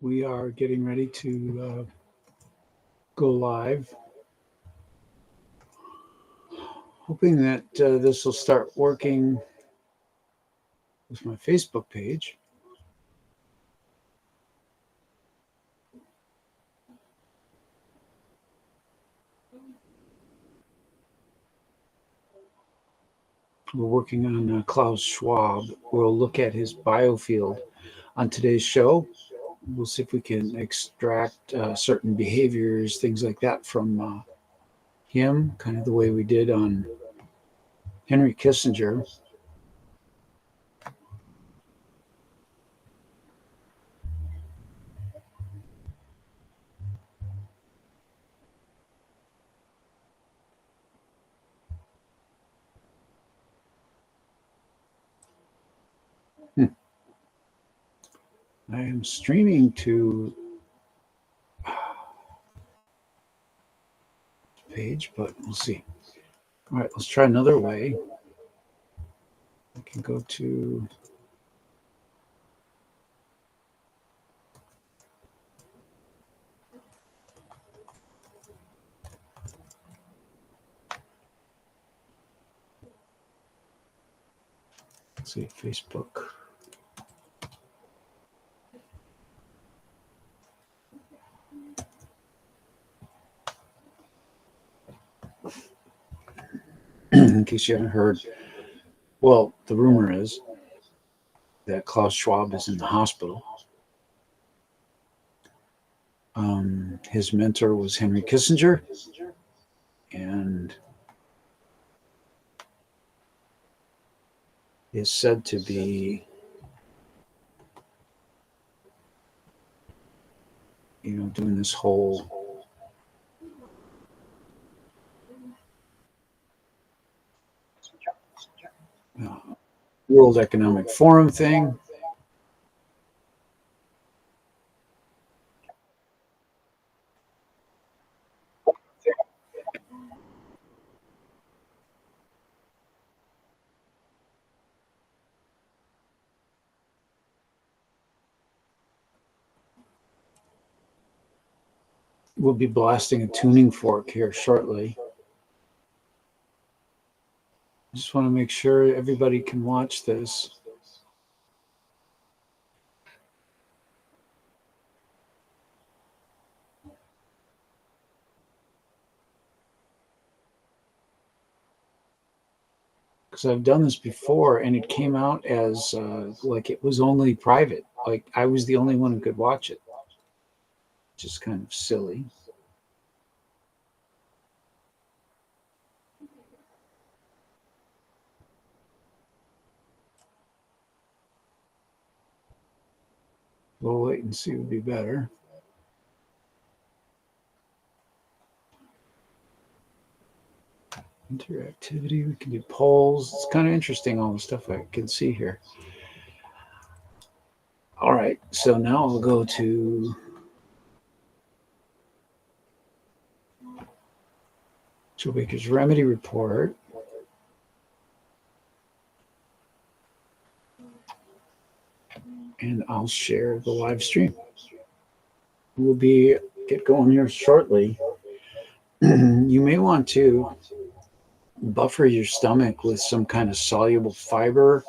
We are getting ready to go live. Hoping that this will start working with my Facebook page. We're working on Klaus Schwab. We'll look at his biofield on today's show. We'll see if we can extract certain behaviors, things like that from him, kind of the way we did on Henry Kissinger. I am streaming to page, but we'll see. All right, let's try another way. I can go to Facebook. In case you haven't heard, well, the rumor is that Klaus Schwab is in the hospital. His mentor was Henry Kissinger, and is said to be, doing this whole World Economic Forum thing. We'll be blasting a tuning fork here shortly. I just want to make sure everybody can watch this. Because I've done this before, and it came out as like it was only private. Like I was the only one who could watch it. Just kind of silly. We'll wait and see would be better. Interactivity, we can do polls. It's kind of interesting, all the stuff I can see here. All right, so now I'll go to Joe Baker's Remedy Report. And I'll share the live stream. We'll get going here shortly. You may want to buffer your stomach with some kind of soluble fiber.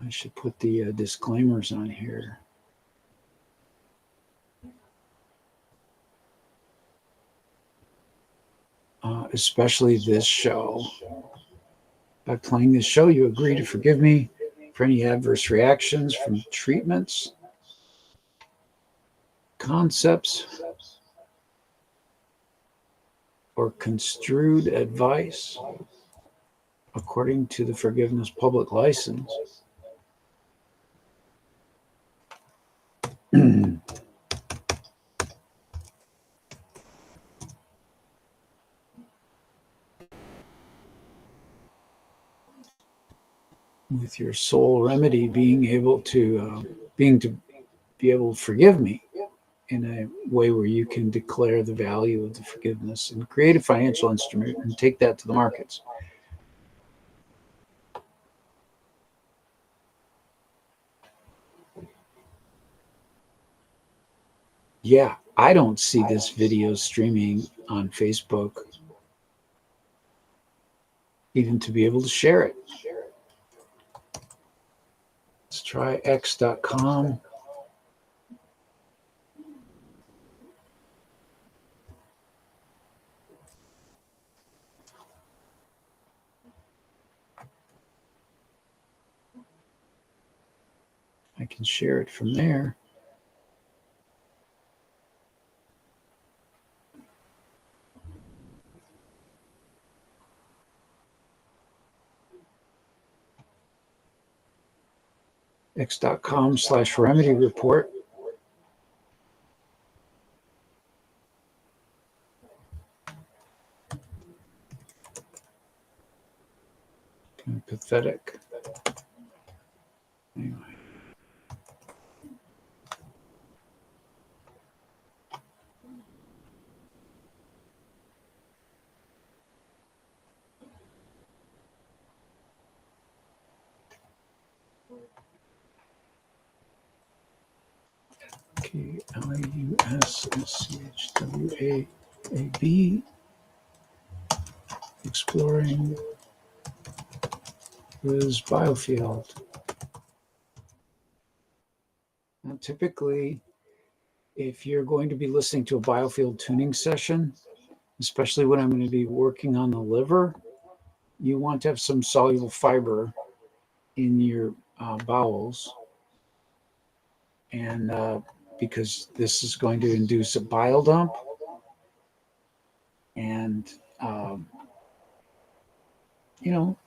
I should put the disclaimers on here. Especially this show. By playing this show, you agree to forgive me for any adverse reactions from treatments, concepts, or construed advice according to the Forgiveness Public License. With your sole remedy being able to be able to forgive me in a way where you can declare the value of the forgiveness and create a financial instrument and take that to the markets. Yeah, I don't see this video streaming on Facebook, even to be able to share it. Let's try x.com. I can share it from there. x.com/remedy report. Kind of pathetic. Anyway. KLAUSSCHWAAB, exploring with Biofield. Now, typically, if you're going to be listening to a Biofield tuning session, especially when I'm going to be working on the liver, you want to have some soluble fiber in your bowels, and because this is going to induce a bile dump, and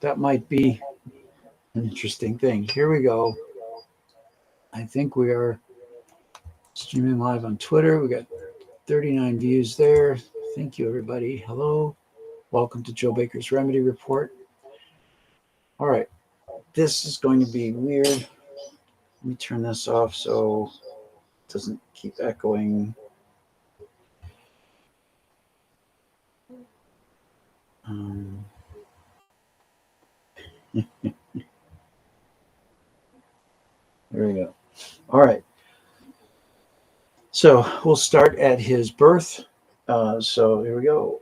that might be an interesting thing. Here we go. I think we are streaming live on Twitter. We got 39 views there. Thank you, everybody. Hello. Welcome to Joe Baker's Remedy Report. All right. This is going to be weird. Let me turn this off so it doesn't keep echoing. There we go. All right. So we'll start at his birth. So here we go.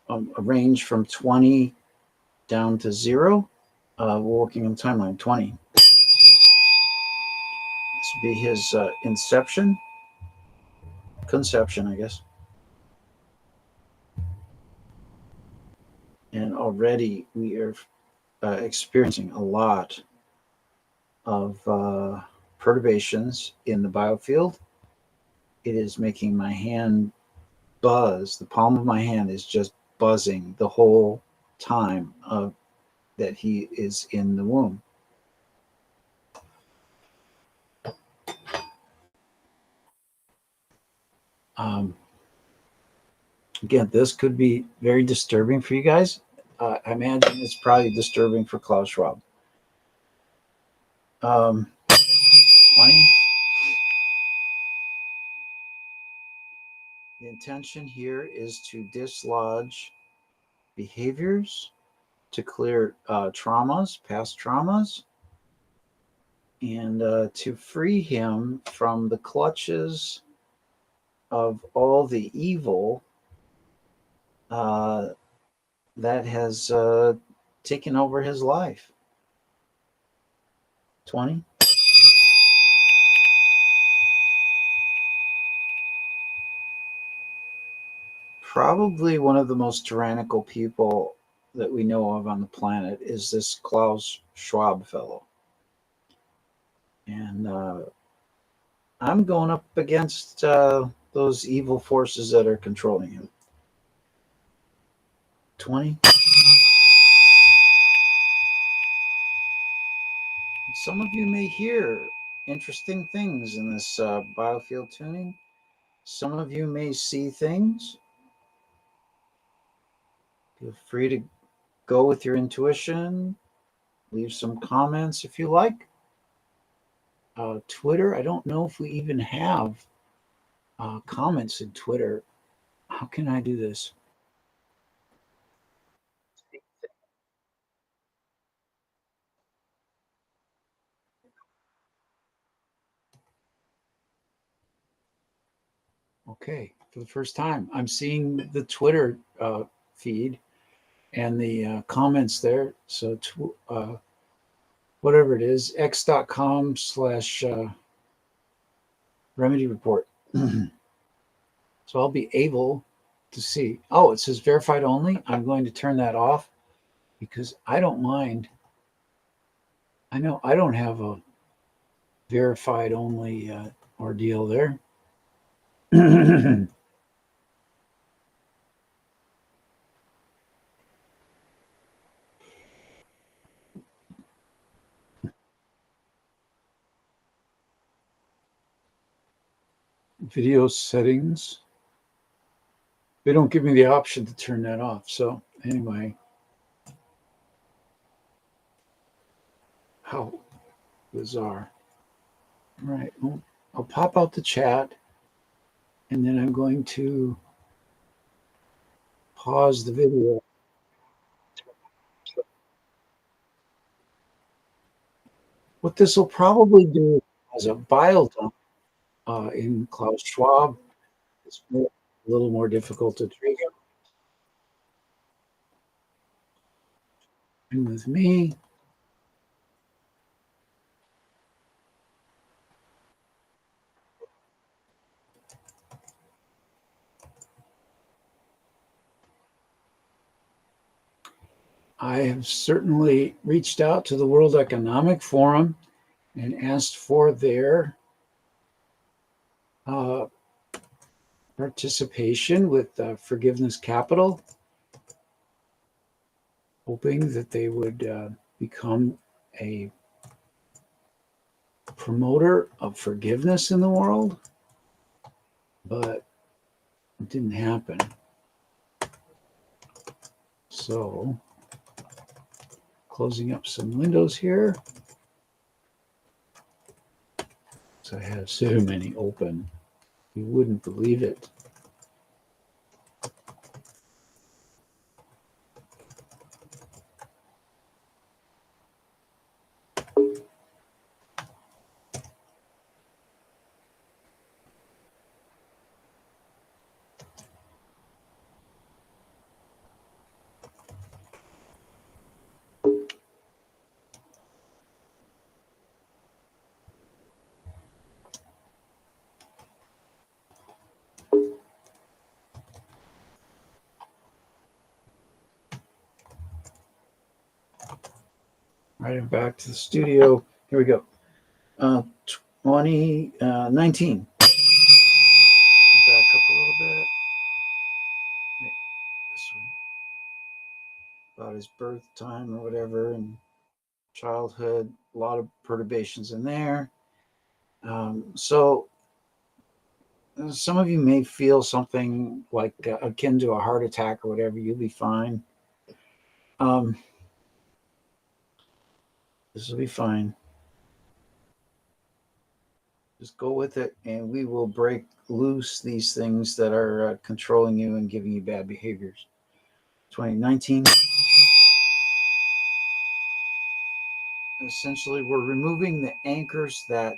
A range from 20 down to 0. We're working on timeline 20. This would be his conception, I guess. And already we are experiencing a lot of perturbations in the biofield. It is making my hand buzz. The palm of my hand is just buzzing the whole time that he is in the womb. Again, this could be very disturbing for you guys. I imagine it's probably disturbing for Klaus Schwab. 20. The intention here is to dislodge behaviors, to clear traumas, past traumas, and to free him from the clutches of all the evil that has taken over his life. 20. Probably one of the most tyrannical people that we know of on the planet is this Klaus Schwab fellow. And I'm going up against those evil forces that are controlling him. 20. Some of you may hear interesting things in this biofield tuning. Some of you may see things. Feel free to go with your intuition. Leave some comments if you like. Twitter, I don't know if we even have comments in Twitter. How can I do this? Okay, for the first time, I'm seeing the Twitter feed and the comments there. So, whatever it is, x.com/remedy report. So I'll be able to see. Oh, it says verified only. I'm going to turn that off because I don't mind. I know I don't have a verified only ordeal there. Video settings. They don't give me the option to turn that off. So anyway, how bizarre. All right, well, I'll pop out the chat and then I'm going to pause the video. What this will probably do as a bile dump in Klaus Schwab, it's a little more difficult to trigger. And with me, I have certainly reached out to the World Economic Forum and asked for their uh, participation with Forgiveness Capital, hoping that they would become a promoter of forgiveness in the world, but it didn't happen. So, closing up some windows here. So I have so many open, you wouldn't believe it. Right, I'm back to the studio. Here we go. 2019. Back up a little bit. Wait, this way. About his birth time or whatever, and childhood. A lot of perturbations in there. So some of you may feel something like akin to a heart attack or whatever. You'll be fine. This will be fine. Just go with it, and we will break loose these things that are controlling you and giving you bad behaviors. 2019. Essentially, we're removing the anchors that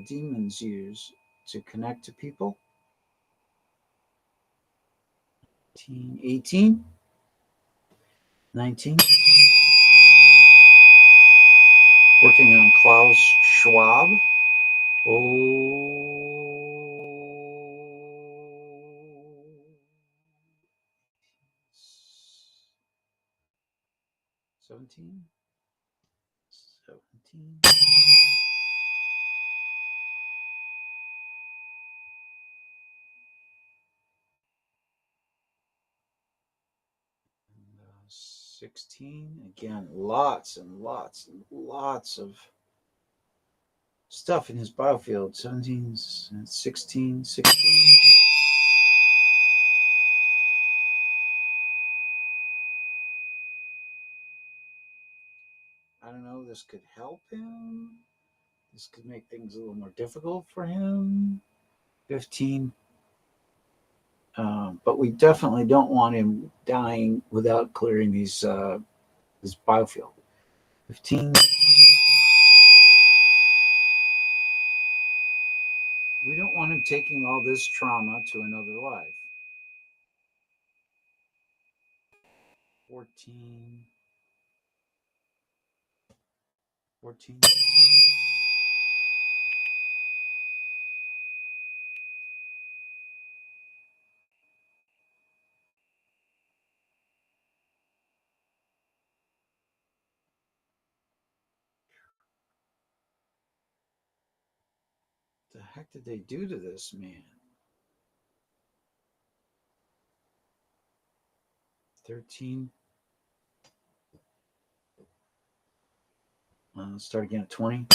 demons use to connect to people. 18, 19. Working on Klaus Schwab. Oh. 17. 17. And, 16. Again, lots and lots and lots of stuff in his biofield. 17, 16, 16. I don't know, this could help him. This could make things a little more difficult for him. 15. But we definitely don't want him dying without clearing this biofield. 15. We don't want him taking all this trauma to another life. 14. 14. The heck did they do to this man? 13. Let's start again at 20.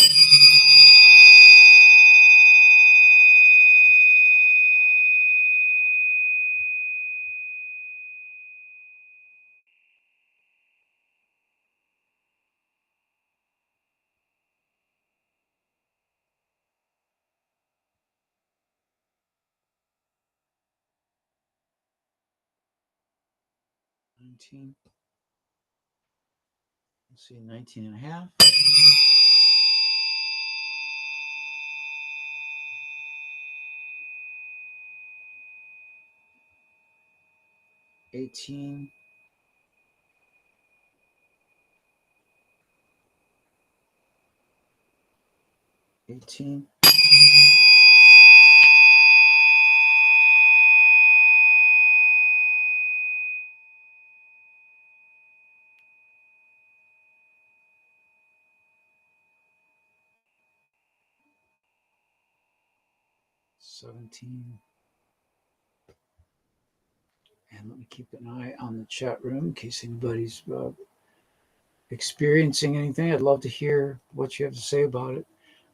19. Let's see, 19 and a half. 18. 18. 17. And let me keep an eye on the chat room in case anybody's experiencing anything. I'd love to hear what you have to say about it.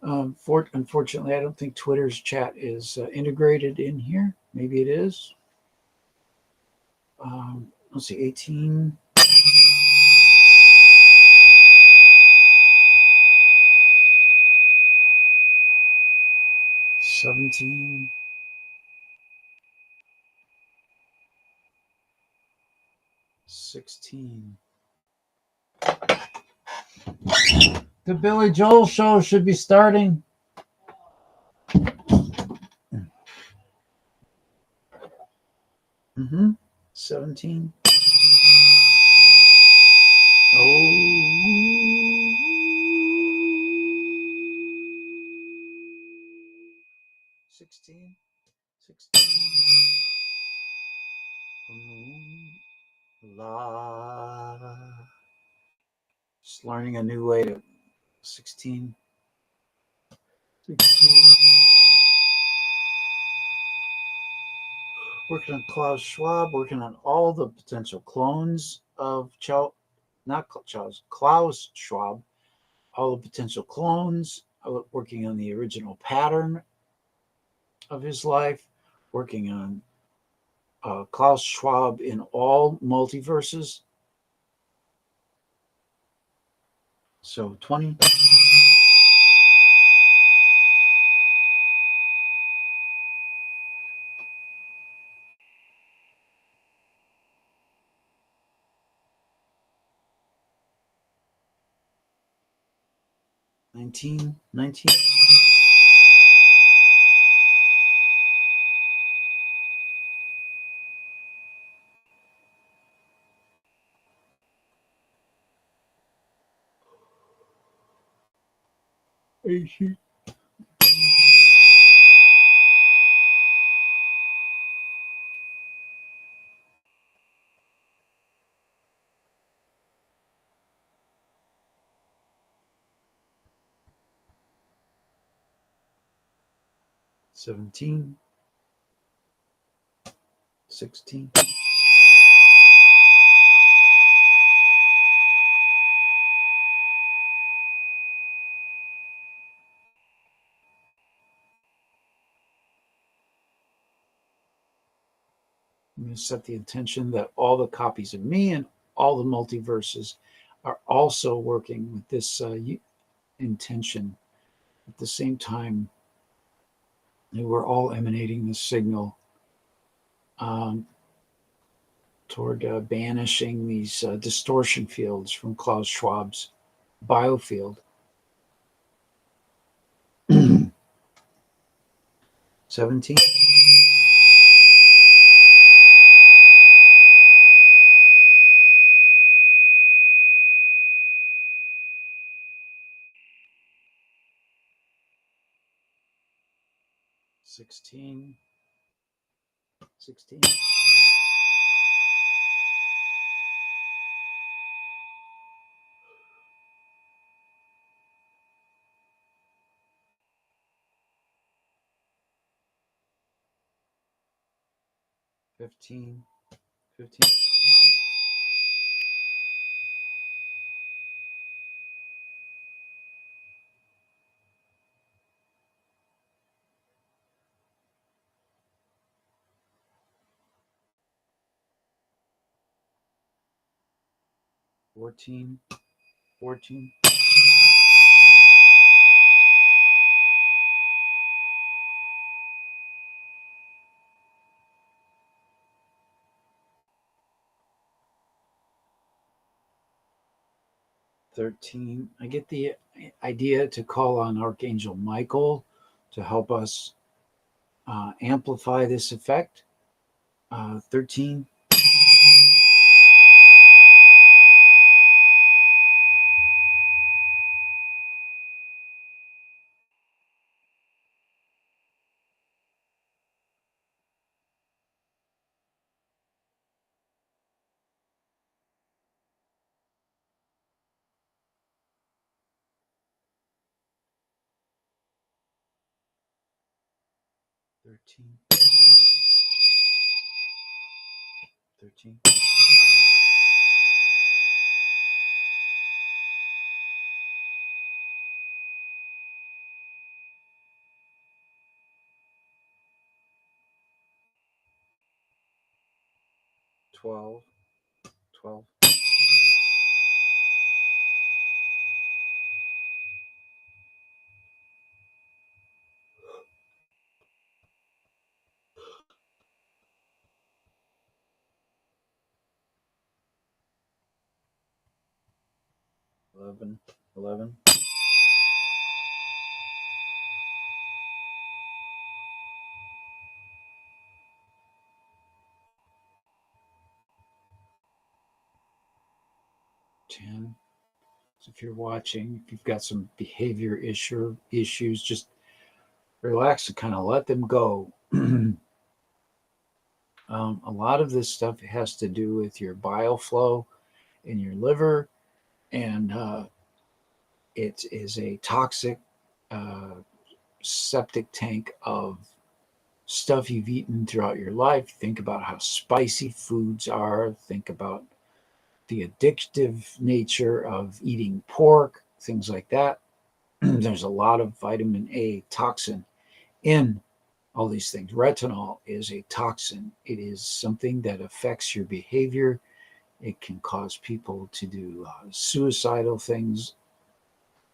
Unfortunately, I don't think Twitter's chat is integrated in here. Maybe it is. Let's see, 18. 17. 16. The Billy Joel show should be starting. Mm-hmm. 17. Oh. 16. 16. La. Just learning a new way to 16. 16. Working on Klaus Schwab, working on all the potential clones of Klaus Schwab, all the potential clones, working on the original pattern of his life, working on Klaus Schwab in all multiverses. So 20. 19. 19. 18. 17. 16. I'm going to set the intention that all the copies of me and all the multiverses are also working with this intention at the same time. We're all emanating this signal toward banishing these distortion fields from Klaus Schwab's Biofield. 17. 16. 16. 15. 15. 14. 14. 13. I get the idea to call on Archangel Michael to help us amplify this effect. 13. 13. 13. 12. 12. 11. 11. 10. So if you're watching, if you've got some behavior issues, just relax and kind of let them go. A lot of this stuff has to do with your bile flow in your liver, and it is a toxic uh, septic tank of stuff you've eaten throughout your life. Think about how spicy foods are. Think about the addictive nature of eating pork, things like that. There's a lot of vitamin A toxin in all these things. Retinol is a toxin. It is something that affects your behavior. It can cause people to do suicidal things,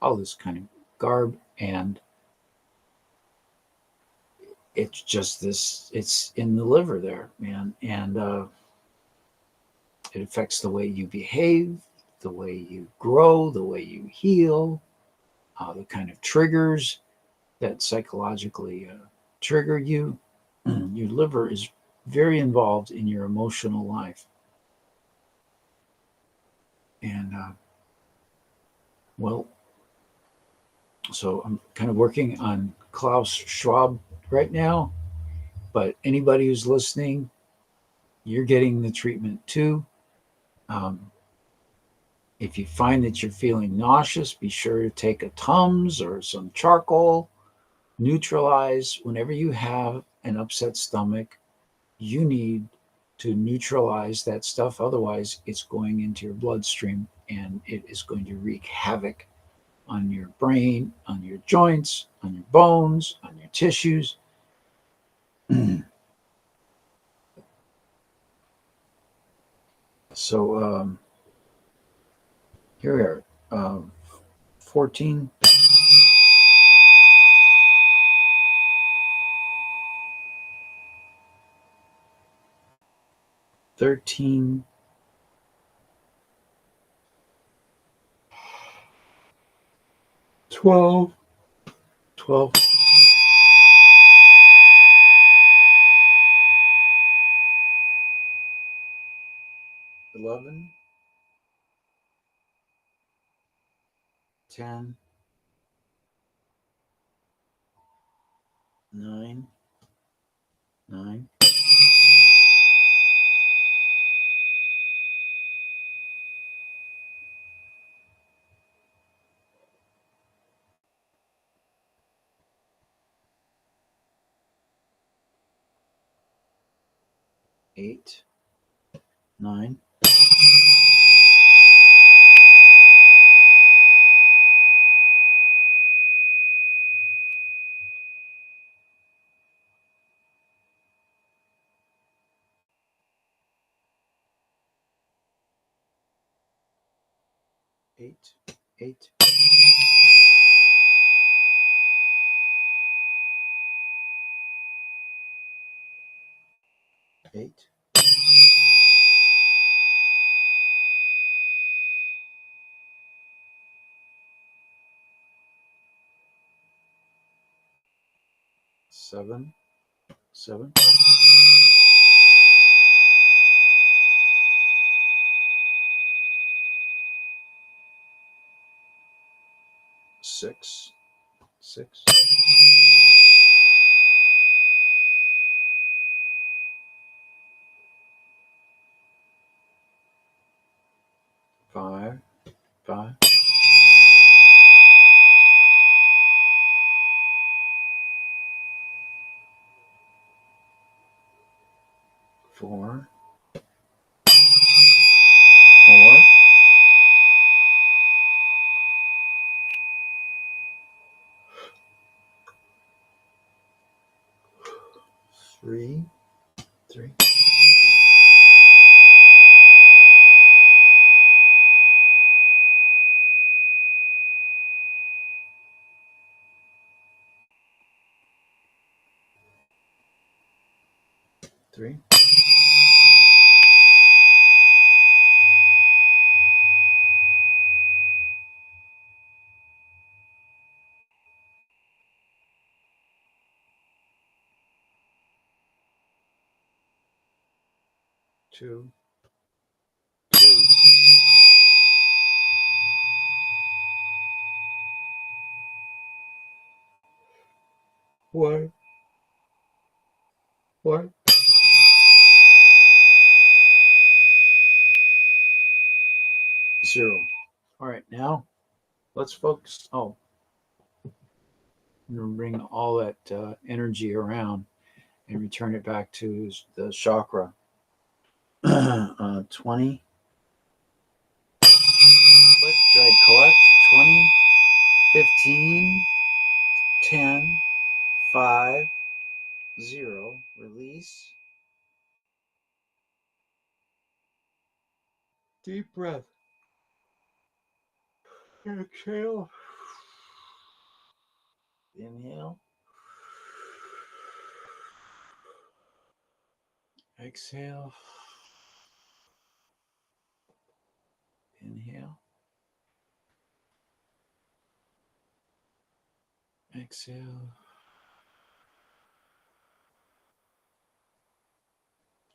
all this kind of garb. And it's just this, it's in the liver there, man. And it affects the way you behave, the way you grow, the way you heal, the kind of triggers that psychologically trigger you. Your liver is very involved in your emotional life. And well, so I'm kind of working on Klaus Schwab right now, but anybody who's listening, you're getting the treatment too. Um, if you find that you're feeling nauseous, be sure to take a Tums or some charcoal. Neutralize whenever you have an upset stomach. You need to neutralize that stuff. Otherwise, it's going into your bloodstream and it is going to wreak havoc on your brain, on your joints, on your bones, on your tissues. So here we are, 14, 13, 12, 12, 11, 10, 9, 9, 8, 9, 8, 8, 8, 7, 7, 6, 6, 5, 5, 4, 4, 3, 3, 3, 2, 2, 1, 1, 0. All right, now let's focus. Oh, I'm going to bring all that energy around and return it back to the chakra. 20. Drag collect. 20, 15, 10, 5, 0. Release. Deep breath. Exhale. Inhale. Exhale. Inhale. Exhale.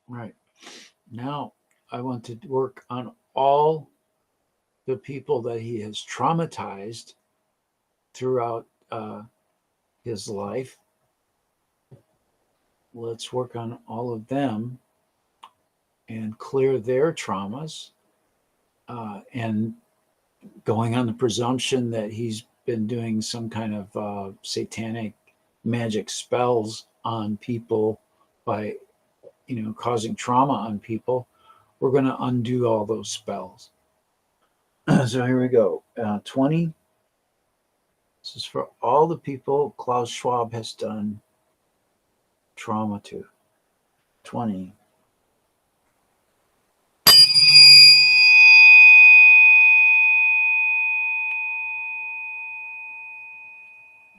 Right. Now I want to work on all the people that he has traumatized throughout his life. Let's work on all of them and clear their traumas, and going on the presumption that he's been doing some kind of satanic magic spells on people by, causing trauma on people. We're going to undo all those spells. So here we go. 20. This is for all the people Klaus Schwab has done trauma to. 20.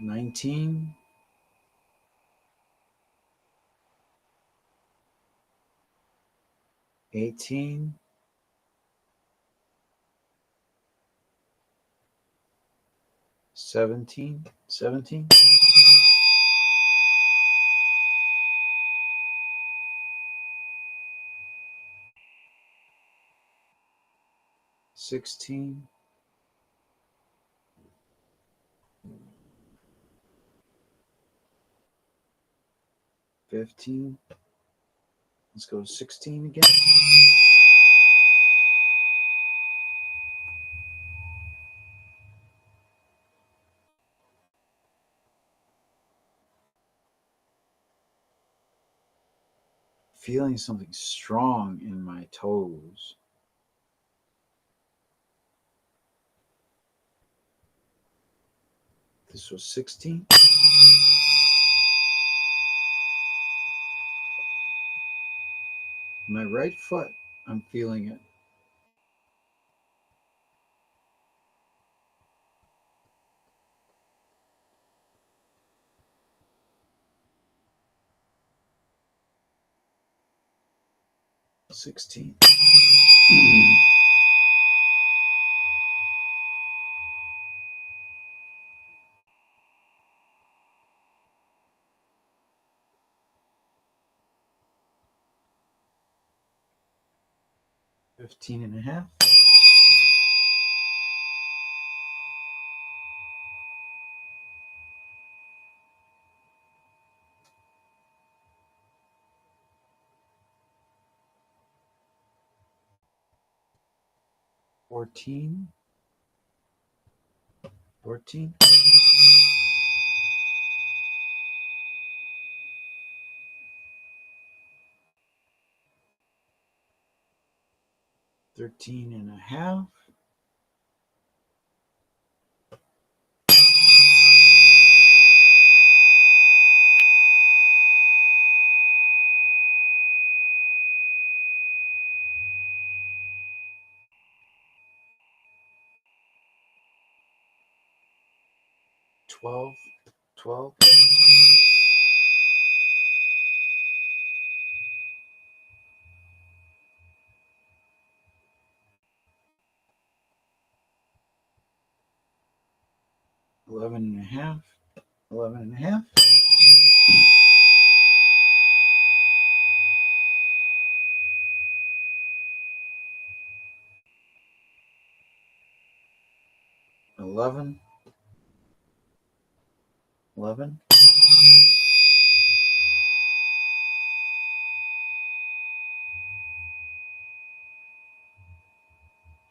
19. 18. 17. 17. 16, 15. Let's go to 16 again. Feeling something strong in my toes. This was 16. My right foot, I'm feeling it. $16. 15 and a half. 14. 14. 13 and a half. 12. 12. 11 and a half. 11 and a half. 11. 11.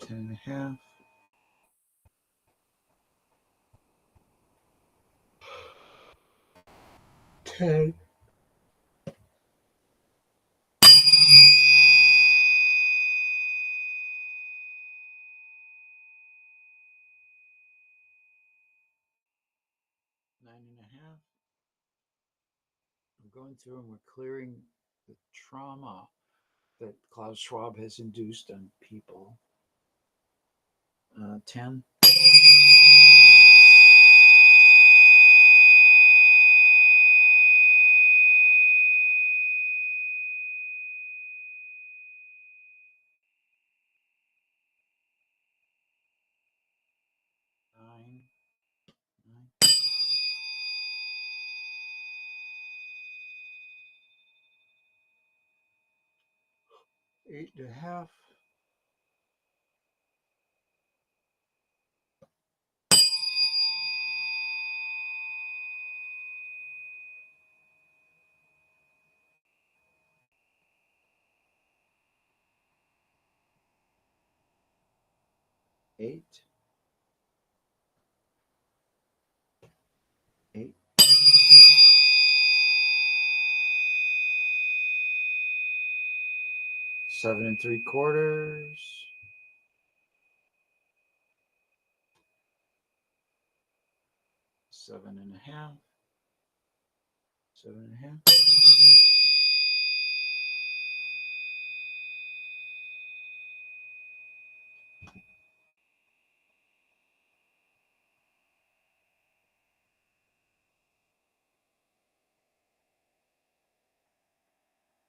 10 and a half. 10. 9 and a half. I'm going through and we're clearing the trauma that Klaus Schwab has induced on people. 10. 9. 9. 8 and a half. 8. 8. 7 and 3/4. 7 and a half. 7 and a half.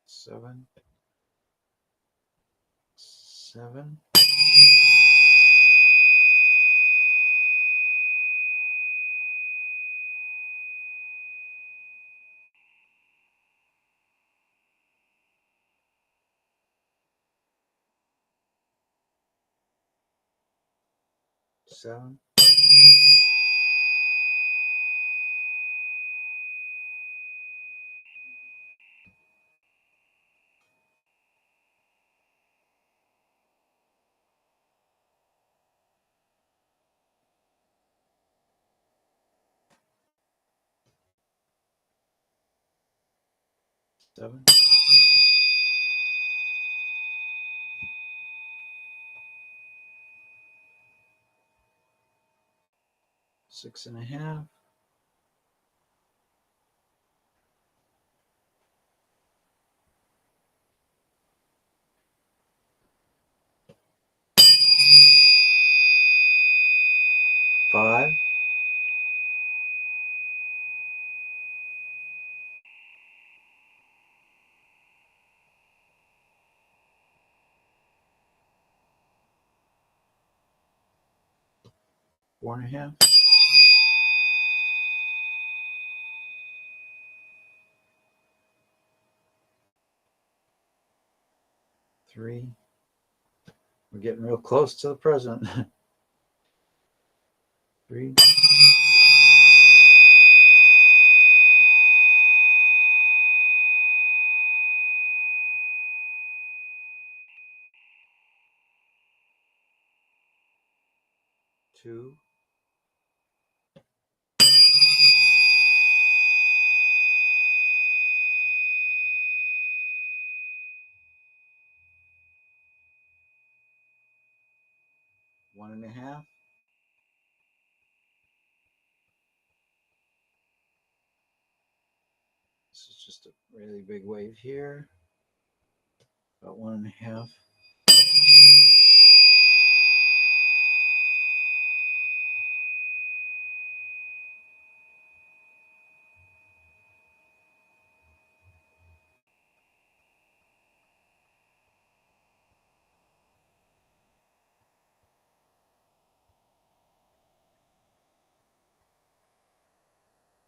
7. 7. 7. 7. 6.5. 5. 4.5. 3. We're getting real close to the present. 3. 2. 1.5. This is just a really big wave here. About 1.5.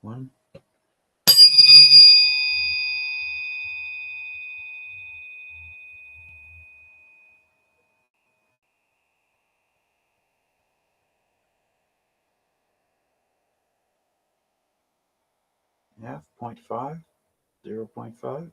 1. 0.5. 0.5.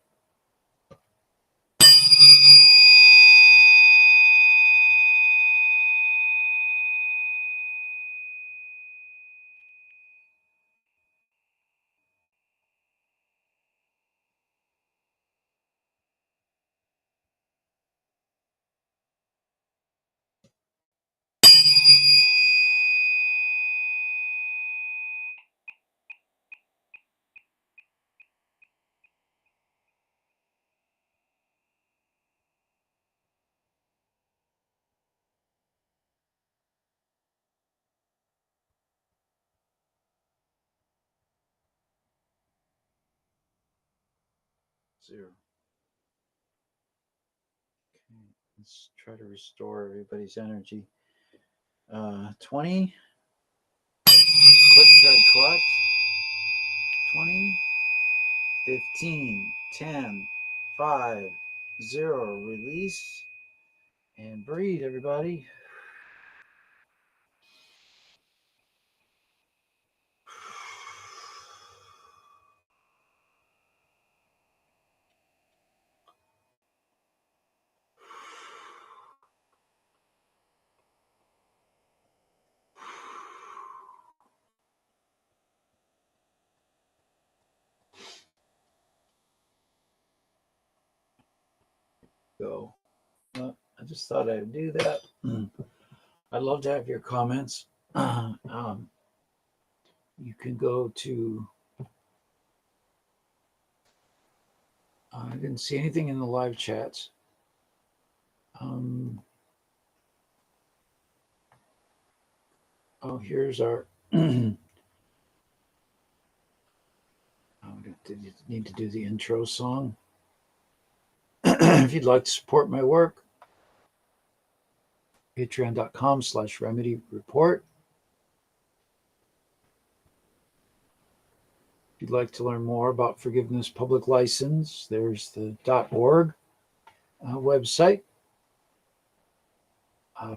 0. Okay, let's try to restore everybody's energy. 20. Click, drag, collect. 20. 15. 10. 5. 0. Release. And breathe, everybody. Go. I just thought I'd do that. I'd love to have your comments. You can go to, I didn't see anything in the live chats. Here's our, I need to do the intro song. If you'd like to support my work, patreon.com/remedy report. If you'd like to learn more about forgiveness public license, there's the .org website.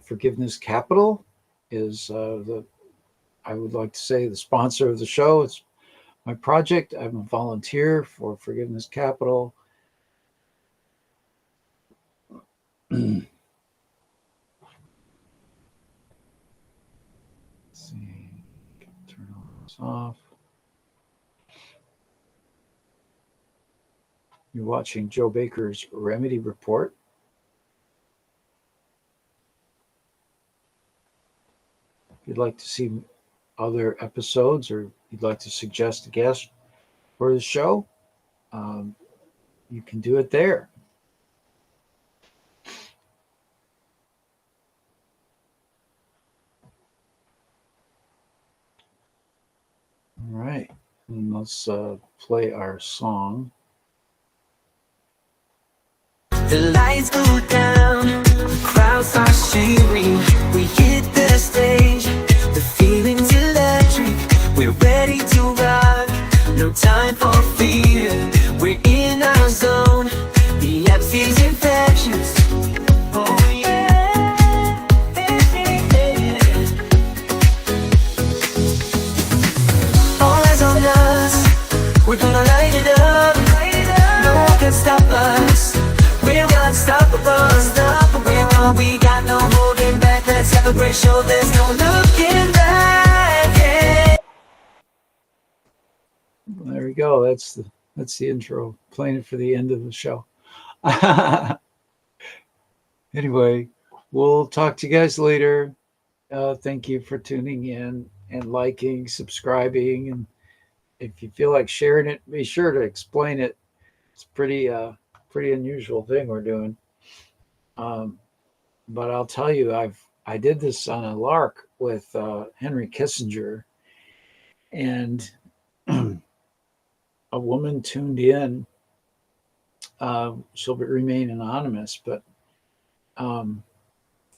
Forgiveness Capital, is I would like to say, the sponsor of the show. It's my project. I'm a volunteer for Forgiveness Capital. Let's see, turn all this off. You're watching Joe Baker's Remedy Report. If you'd like to see other episodes or you'd like to suggest a guest for the show, you can do it there. All right, and let's play our song. The lights go down, the crowds are cheering. We hit the stage, the feeling's electric. We're ready to rock, no time for fear. We're in our zone, the FC's infectious. Oh yeah, all eyes on us, we're gonna light it up. No one can stop us. We're unstoppable, unstoppable. We got no holding back. Let's have a great show. There's no looking back. Yeah. There we go. That's the intro. Playing it for the end of the show. Anyway, we'll talk to you guys later. Thank you for tuning in and liking, subscribing, and if you feel like sharing it, be sure to explain it. It's pretty unusual thing we're doing. But I'll tell you, I did this on a lark with Henry Kissinger, and a woman tuned in. She'll remain anonymous, but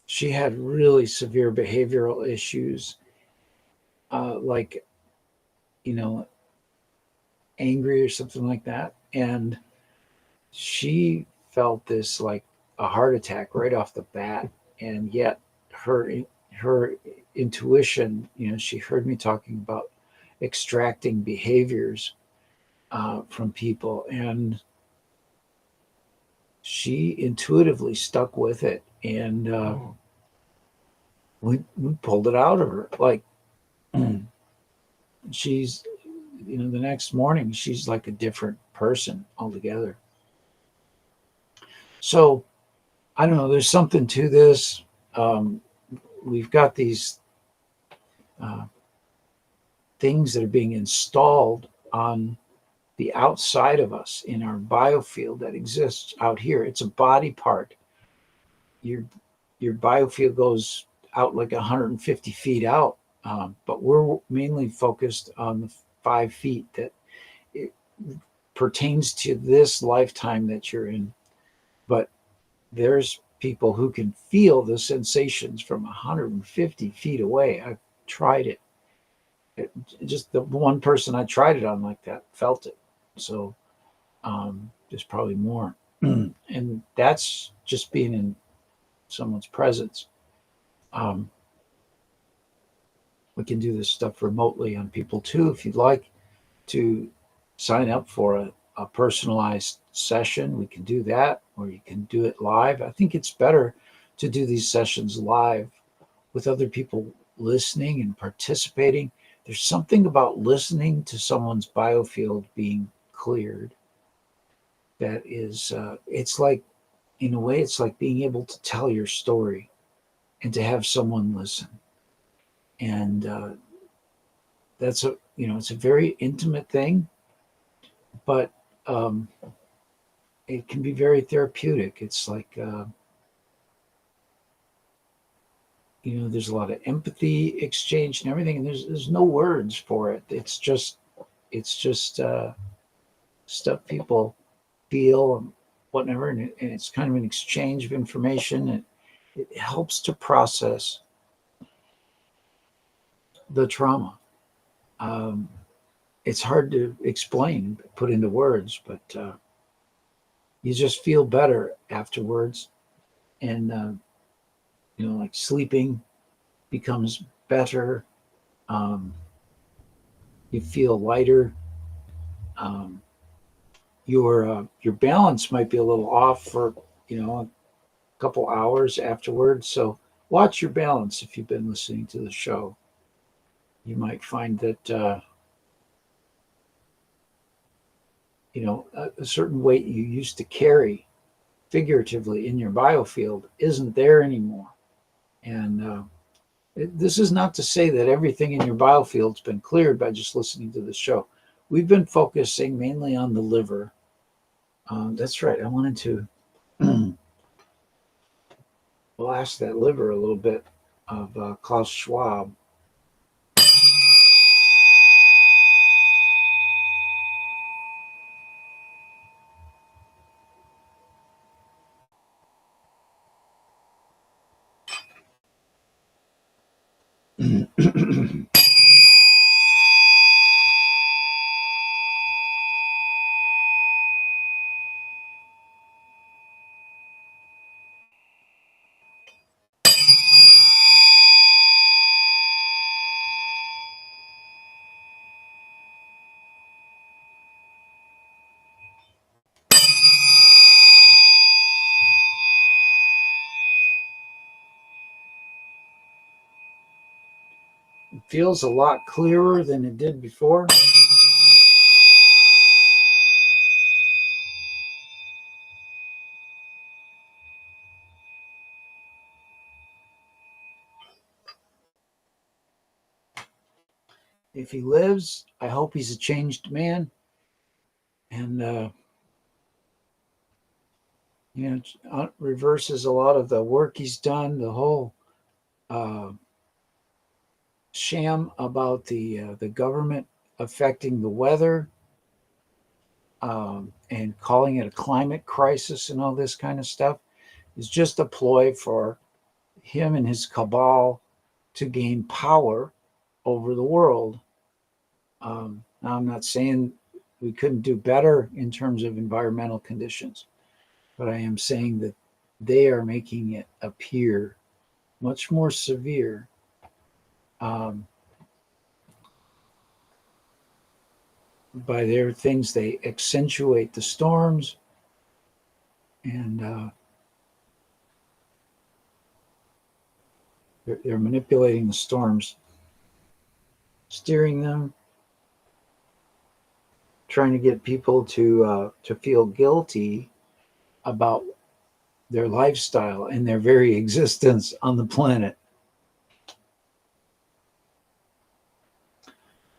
she had really severe behavioral issues, like, angry or something like that. And she felt this like a heart attack right off the bat. And yet her intuition, she heard me talking about extracting behaviors from people, and she intuitively stuck with it, and we pulled it out of her. Like, she's, the next morning she's like a different person altogether. So I don't know, there's something to this. We've got these things that are being installed on the outside of us in our biofield that exists out here. It's a body part. Your biofield goes out like 150 feet out, but we're mainly focused on the 5 feet that it pertains to this lifetime that you're in. But there's people who can feel the sensations from 150 feet away. I've tried it. Just the one person I tried it on like that felt it. So there's probably more. And that's just being in someone's presence. We can do this stuff remotely on people too. If you'd like to sign up for a personalized session, we can do that, or you can do it live. I think it's better to do these sessions live with other people listening and participating. There's something about listening to someone's biofield being cleared that is, it's like, in a way, it's like being able to tell your story and to have someone listen. And that's it's a very intimate thing, but it can be very therapeutic. It's like, there's a lot of empathy exchange and everything, and there's no words for it. It's just stuff people feel and whatever, and it's kind of an exchange of information, and it helps to process the trauma. It's hard to explain, put into words, but you just feel better afterwards. And like sleeping, becomes better. Um, you feel lighter. Um, your balance might be a little off for a couple hours afterwards. So watch your balance if you've been listening to the show. You might find that a certain weight you used to carry figuratively in your biofield isn't there anymore. And this is not to say that everything in your biofield's been cleared by just listening to the show. We've been focusing mainly on the liver. That's right. I wanted to blast that liver a little bit of Klaus Schwab. It feels a lot clearer than it did before. If he lives, I hope he's a changed man. And, reverses a lot of the work he's done, the whole uh, sham about the government affecting the weather, and calling it a climate crisis and all this kind of stuff is just a ploy for him and his cabal to gain power over the world. Now, I'm not saying we couldn't do better in terms of environmental conditions, but I am saying that they are making it appear much more severe. Um, by their things, they accentuate the storms, and they're manipulating the storms, steering them, trying to get people to feel guilty about their lifestyle and their very existence on the planet.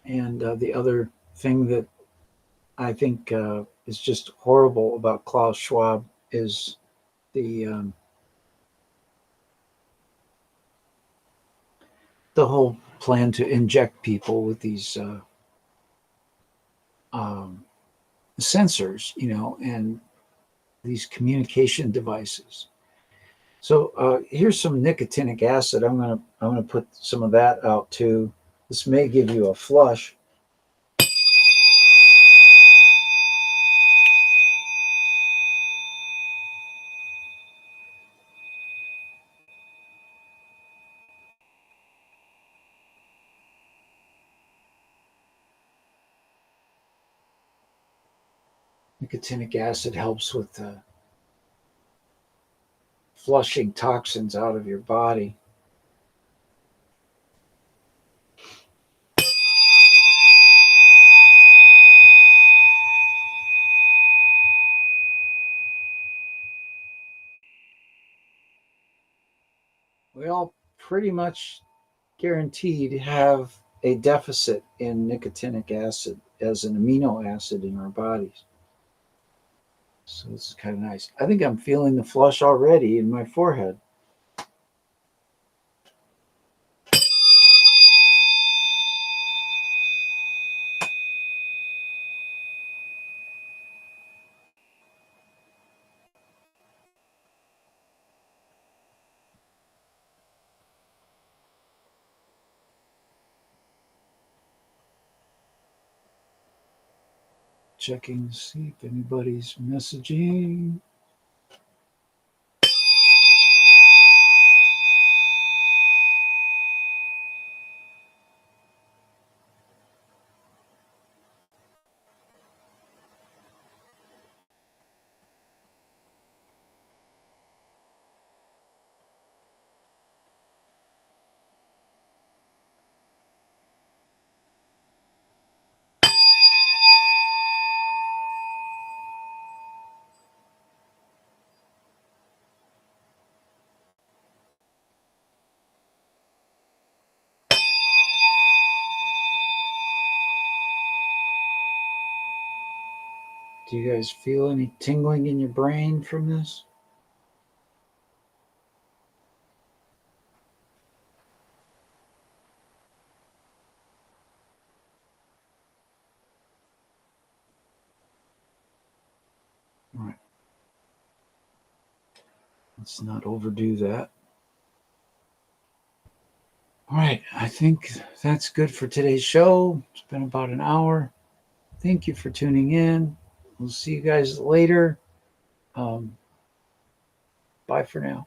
And the other thing that I think is just horrible about Klaus Schwab is the whole plan to inject people with these um, sensors, and these communication devices. So here's some nicotinic acid. I'm gonna put some of that out too. This may give you a flush. Nicotinic acid helps with flushing toxins out of your body. We all pretty much guaranteed have a deficit in nicotinic acid as an amino acid in our bodies. So this is kind of nice. I think I'm feeling the flush already in my forehead. Checking to see if anybody's messaging. Do you guys feel any tingling in your brain from this? All right. Let's not overdo that. All right. I think that's good for today's show. It's been about an hour. Thank you for tuning in. We'll see you guys later. Bye for now.